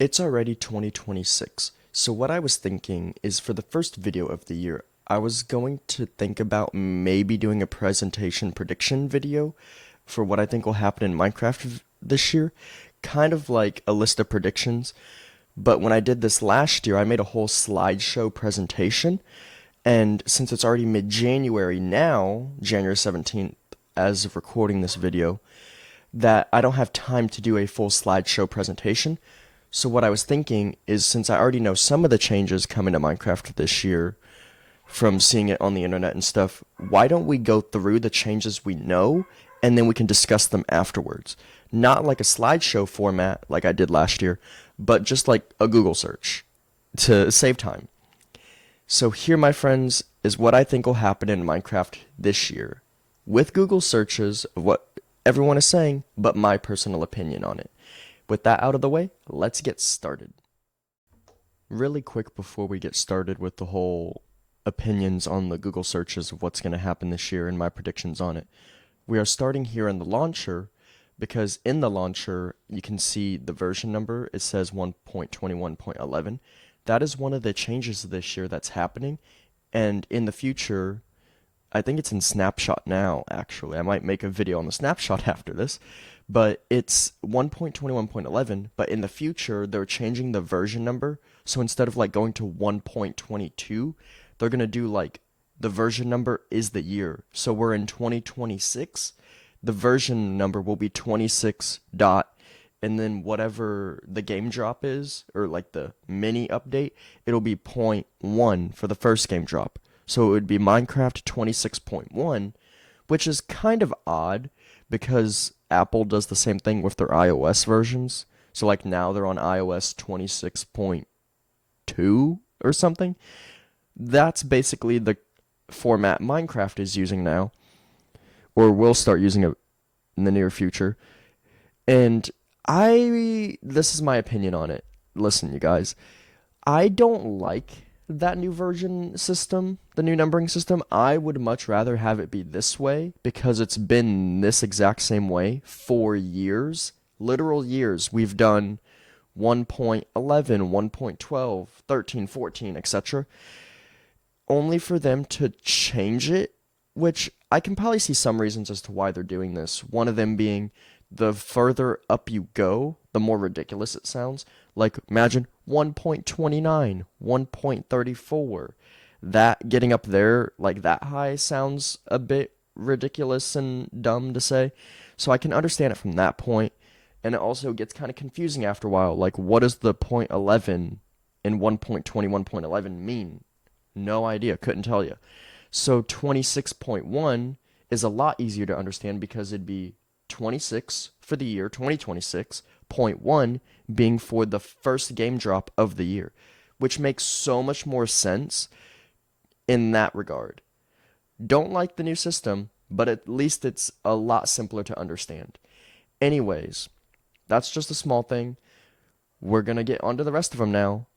It's already 2026, so what I was thinking is for the first video of the year, I was going to think about maybe doing a presentation prediction video for what I think will happen in Minecraft this year, kind of like a list of predictions. But when I did this last year, I made a whole slideshow presentation, and since it's already mid-January now, January 17th, as of recording this video, that I don't have time to do a full slideshow presentation. So what I was thinking is since I already know some of the changes coming to Minecraft this year from seeing it on the internet and stuff, why don't we go through the changes we know and then we can discuss them afterwards? Not like a slideshow format like I did last year, but just like a Google search to save time. So here, my friends, is what I think will happen in Minecraft this year with Google searches of what everyone is saying, but my personal opinion on it. With that out of the way, let's get started. Really quick before we get started with the whole opinions on the Google searches of what's going to happen this year and my predictions on it. We are starting here in the launcher because in the launcher you can see the version number. It says 1.21.11. That is one of the changes this year that's happening, and in the future, I think it's in Snapshot now, actually. I might make a video on the Snapshot after this, but it's 1.21.11, but in the future, they're changing the version number. So instead of like going to 1.22, they're going to do like the version number is the year. So we're in 2026. The version number will be 26 dot, and then whatever the game drop is, or like the mini update, it'll be point 0.1 for the first game drop. So it would be Minecraft 26.1, which is kind of odd because Apple does the same thing with their iOS versions. So like now they're on iOS 26.2 or something. That's basically the format Minecraft is using now, or will start using it in the near future. And this is my opinion on it. Listen, you guys, I don't like that new version system, the new numbering system. I would much rather have it be this way because it's been this exact same way for years, literal years. We've done 1.11, 1.12, 13, 14, etc. Only for them to change it, which I can probably see some reasons as to why they're doing this. One of them being the further up you go, the more ridiculous it sounds. Like, imagine 1.29, 1.34. That getting up there, like that high, sounds a bit ridiculous and dumb to say. So I can understand it from that point. And it also gets kind of confusing after a while. Like, what does the point 11 in 1.21.11 mean? No idea. Couldn't tell you. So 26.1 is a lot easier to understand because it'd be 26 for the year 2026, point 1 being for the first game drop of the year, which makes so much more sense in that regard. Don't like the new system, but at least it's a lot simpler to understand. Anyways, that's just a small thing. We're going to get onto the rest of them now.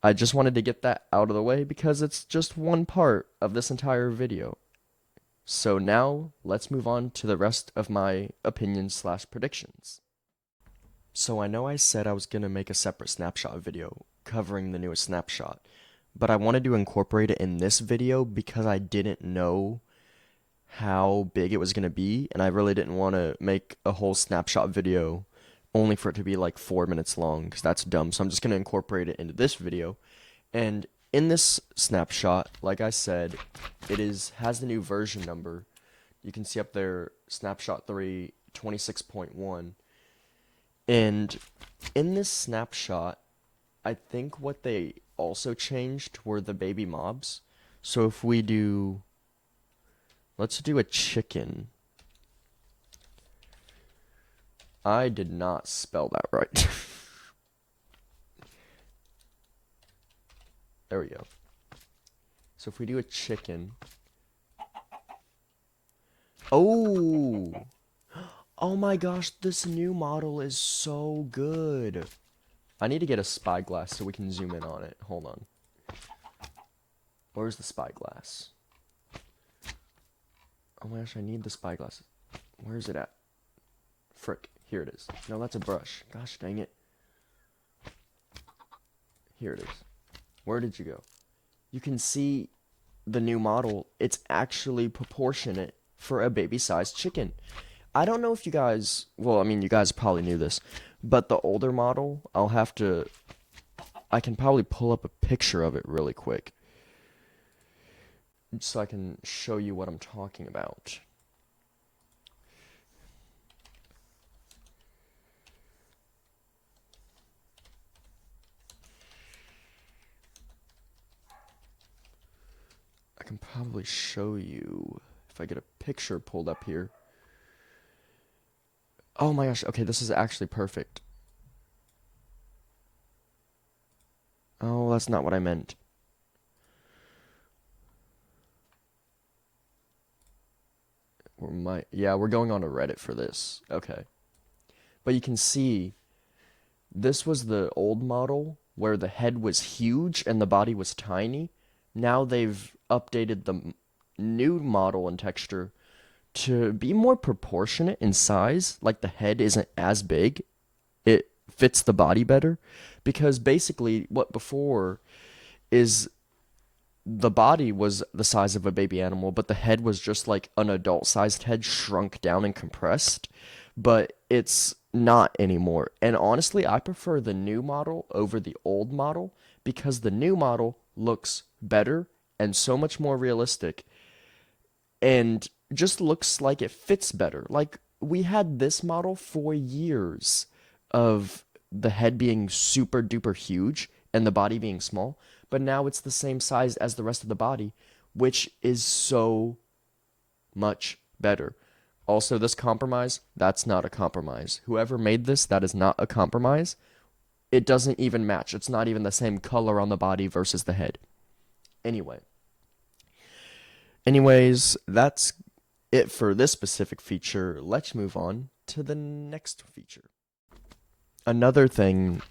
I just wanted to get that out of the way because it's just one part of this entire video. So now, let's move on to the rest of my opinions/predictions. So I know I said I was going to make a separate snapshot video covering the newest snapshot, but I wanted to incorporate it in this video because I didn't know how big it was going to be, and I really didn't want to make a whole snapshot video only for it to be like 4 minutes long, because that's dumb. So I'm just going to incorporate it into this video, and in this snapshot, like I said, has the new version number. You can see up there, snapshot 3, 26.1. And in this snapshot, I think what they also changed were the baby mobs. So if we do, let's do a chicken. I did not spell that right. There we go. So if we do a chicken. Oh! Oh my gosh, this new model is so good. I need to get a spyglass so we can zoom in on it. Hold on. Where's the spyglass? Oh my gosh, I need the spyglass. Where's it at? Frick. Here it is. No, that's a brush. Gosh dang it. Here it is. Where did you go? You can see the new model. It's actually proportionate for a baby-sized chicken. I don't know if you guys, well, I mean, you guys probably knew this, but the older model, I can probably pull up a picture of it really quick so I can show you what I'm talking about. I can probably show you if I get a picture pulled up here. Oh my gosh, okay, this is actually perfect. Oh, that's not what I meant. We're going on to Reddit for this. Okay. But you can see this was the old model where the head was huge and the body was tiny. Now they've updated the new model and texture to be more proportionate in size. Like the head isn't as big. It fits the body better. Because basically, what before is the body was the size of a baby animal, but the head was just like an adult sized head shrunk down and compressed. But it's not anymore. And honestly, I prefer the new model over the old model because the new model looks better and so much more realistic and just looks like it fits better. Like we had this model for years of the head being super duper huge and the body being small, but now it's the same size as the rest of the body, which is so much better. Also, this compromise, that's not a compromise. Whoever made this, that is not a compromise. It doesn't even match. It's not even the same color on the body versus the head. Anyways, that's it for this specific feature. Let's move on to the next feature. Another thing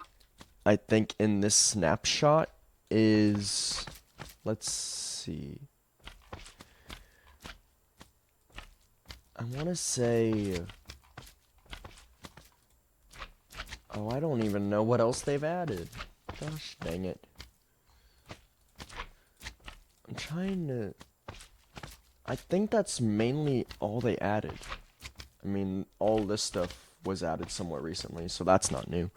I think in this snapshot is, let's see. I want to say, oh, I don't even know what else they've added. Gosh dang it. I'm trying to, I think that's mainly all they added. I mean, all this stuff was added somewhat recently, so that's not new.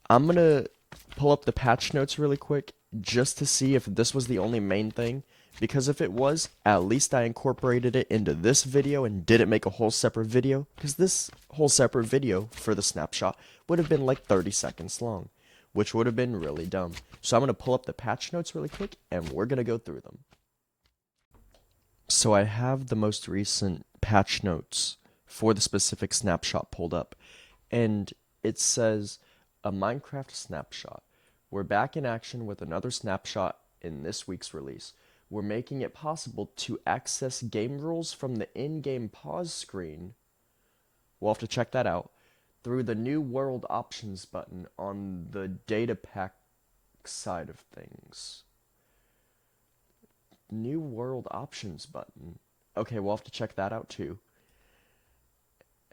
I'm gonna pull up the patch notes really quick just to see if this was the only main thing, because if it was, at least I incorporated it into this video and didn't make a whole separate video, because this whole separate video for the snapshot would have been like 30 seconds long, which would have been really dumb. So I'm gonna pull up the patch notes really quick and we're gonna go through them. So I have the most recent patch notes for the specific snapshot pulled up, and it says a Minecraft snapshot. We're back in action with another snapshot in this week's release. We're making it possible to access game rules from the in-game pause screen. We'll have to check that out through the new world options button on the data pack side of things. New world options button. Okay, we'll have to check that out too.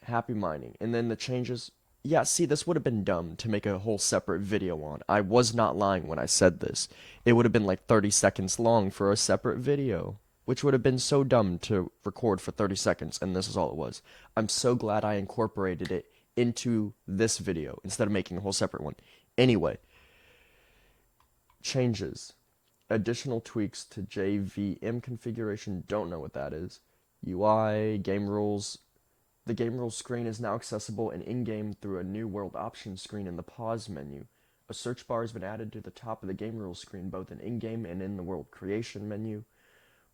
Happy mining. And then the changes. Yeah, see, this would have been dumb to make a whole separate video on. I was not lying when I said this. It would have been like 30 seconds long for a separate video, which would have been so dumb to record for 30 seconds, and this is all it was. I'm so glad I incorporated it into this video instead of making a whole separate one. Anyway, changes. Additional tweaks to JVM configuration. Don't know what that is. UI, game rules. The game rules screen is now accessible in-game through a new world options screen in the pause menu. A search bar has been added to the top of the game rules screen, both in-game and in the world creation menu.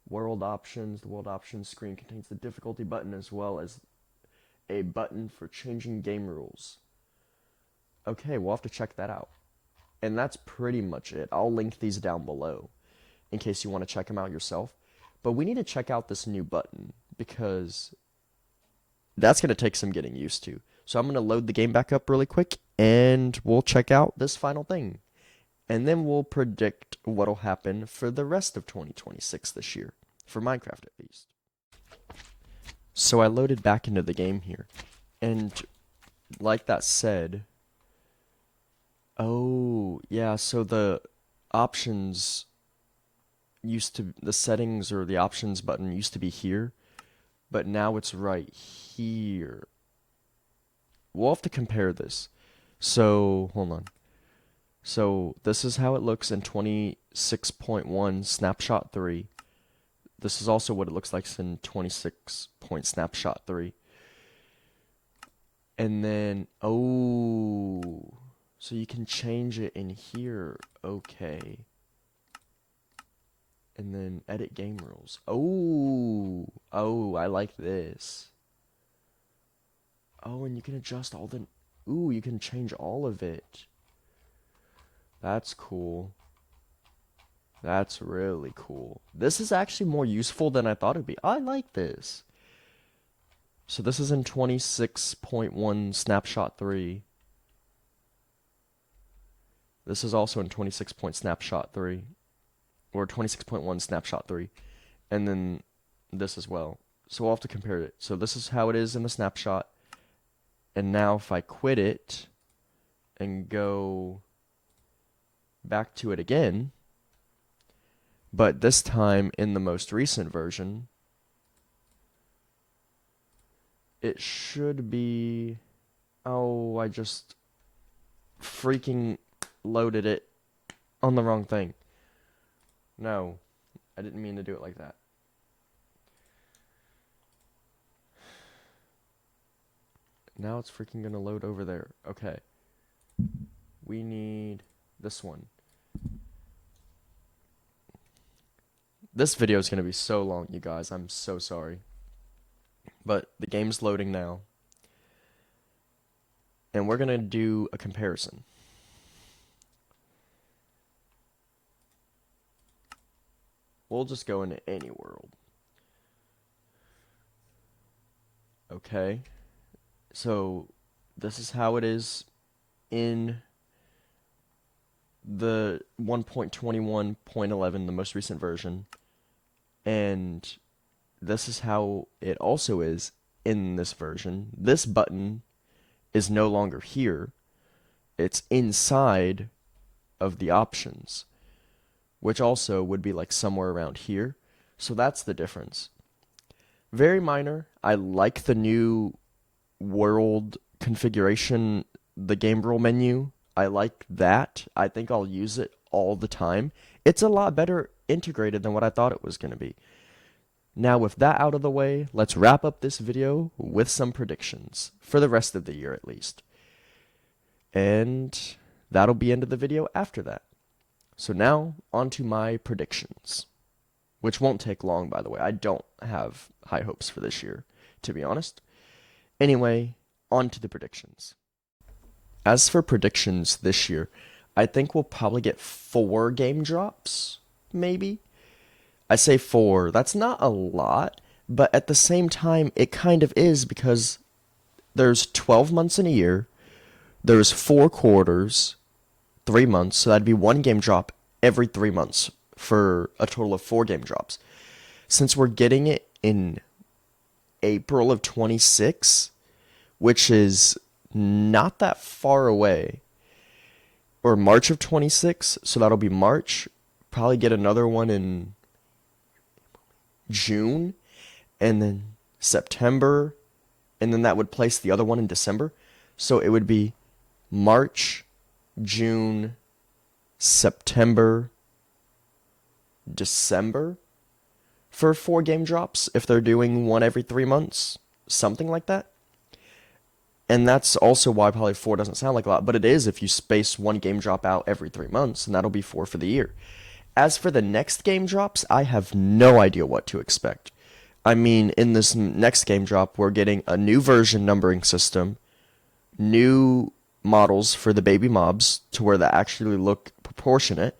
World options. The world options screen contains the difficulty button as well as a button for changing game rules. Okay, we'll have to check that out. And that's pretty much it. I'll link these down below in case you want to check them out yourself. But we need to check out this new button because that's going to take some getting used to. So I'm going to load the game back up really quick and we'll check out this final thing. And then we'll predict what'll happen for the rest of 2026 this year, for Minecraft at least. So I loaded back into the game here. And like that said, oh, Yeah, so options the settings or the options button used to be here, but now it's right here. We'll have to compare this. So, hold on. So, this is how it looks in 26.1 snapshot 3. This is also what it looks like in 26 point snapshot 3. And then, oh, so you can change it in here. Okay. And then edit game rules. Oh, I like this. Oh, and you can adjust all the, ooh, you can change all of it. That's cool. That's really cool. This is actually more useful than I thought it'd be. I like this. So this is in 26.1 snapshot 3. This is also in 26 point snapshot 3. Or 26.1 snapshot 3. And then this as well. So we'll have to compare it. So this is how it is in the snapshot. And now if I quit it and go back to it again, but this time in the most recent version, it should be, oh, I just freaking loaded it on the wrong thing. No, I didn't mean to do it like that. Now it's freaking gonna load over there. Okay. We need this one. This video is gonna be so long, you guys. I'm so sorry. But the game's loading now. And we're gonna do a comparison. We'll just go into any world. Okay. So this is how it is in the 1.21.11, the most recent version. And this is how it also is in this version. This button is no longer here. It's inside of the options, which also would be like somewhere around here. So that's the difference. Very minor. I like the new world configuration, the game rule menu. I like that. I think I'll use it all the time. It's a lot better integrated than what I thought it was going to be. Now with that out of the way, let's wrap up this video with some predictions for the rest of the year at least. And that'll be end of the video after that. So now on to my predictions, which won't take long, by the way. I don't have high hopes for this year, to be honest. Anyway, on to the predictions. As for predictions this year, I think we'll probably get 4 game drops, maybe. I say 4, that's not a lot, but at the same time, it kind of is because there's 12 months in a year, there's 4 quarters, 3 months, so that'd be 1 game drop every 3 months for a total of 4 game drops. Since we're getting it in April of 26, which is not that far away, or March of 26, so that'll be March, probably get another one in June, and then September, and then that would place the other one in December. So it would be March, June, September, December for 4 game drops if they're doing one every 3 months, something like that. And that's also why probably 4 doesn't sound like a lot, but it is if you space 1 game drop out every 3 months, and that'll be 4 for the year. As for the next game drops, I have no idea what to expect. I mean, in this next game drop, we're getting a new version numbering system, new models for the baby mobs to where they actually look proportionate,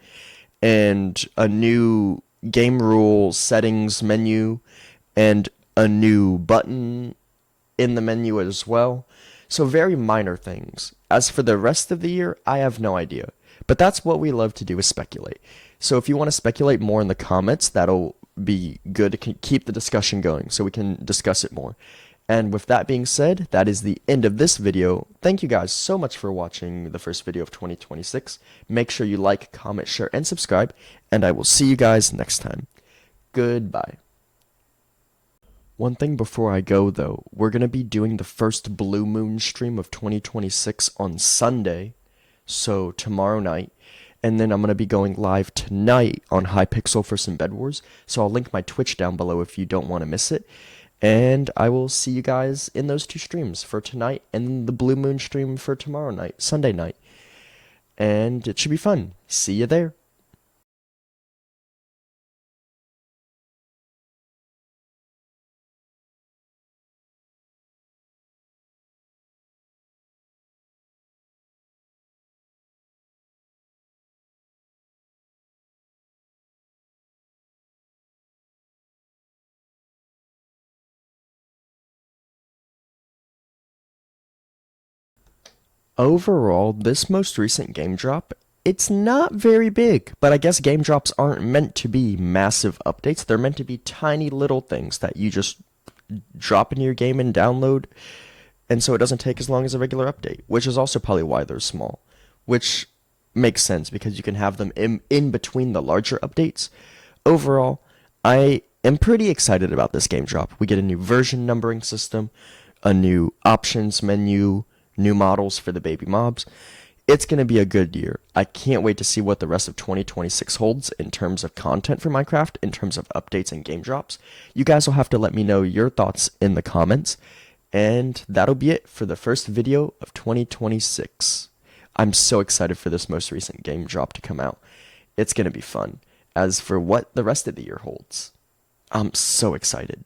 and a new game rule settings menu, and a new button in the menu as well. So very minor things. As for the rest of the year, I have no idea. But that's what we love to do, is speculate. So if you want to speculate more in the comments, that'll be good to keep the discussion going so we can discuss it more. And with that being said, that is the end of this video. Thank you guys so much for watching the first video of 2026. Make sure you like, comment, share, and subscribe, and I will see you guys next time. Goodbye. One thing before I go, though, we're going to be doing the first Blue Moon stream of 2026 on Sunday, so tomorrow night, and then I'm going to be going live tonight on Hypixel for some Bed Wars, so I'll link my Twitch down below if you don't want to miss it, and I will see you guys in those two streams for tonight and the Blue Moon stream for tomorrow night, Sunday night, and it should be fun. See you there. Overall, this most recent game drop, it's not very big, but I guess game drops aren't meant to be massive updates. They're meant to be tiny little things that you just drop into your game and download, and so it doesn't take as long as a regular update, which is also probably why they're small, which makes sense because you can have them in between the larger updates. Overall, I am pretty excited about this game drop. We get a new version numbering system, a new options menu, new models for the baby mobs. It's going to be a good year. I can't wait to see what the rest of 2026 holds in terms of content for Minecraft, in terms of updates and game drops. You guys will have to let me know your thoughts in the comments. And that'll be it for the first video of 2026. I'm so excited for this most recent game drop to come out. It's going to be fun. As for what the rest of the year holds, I'm so excited.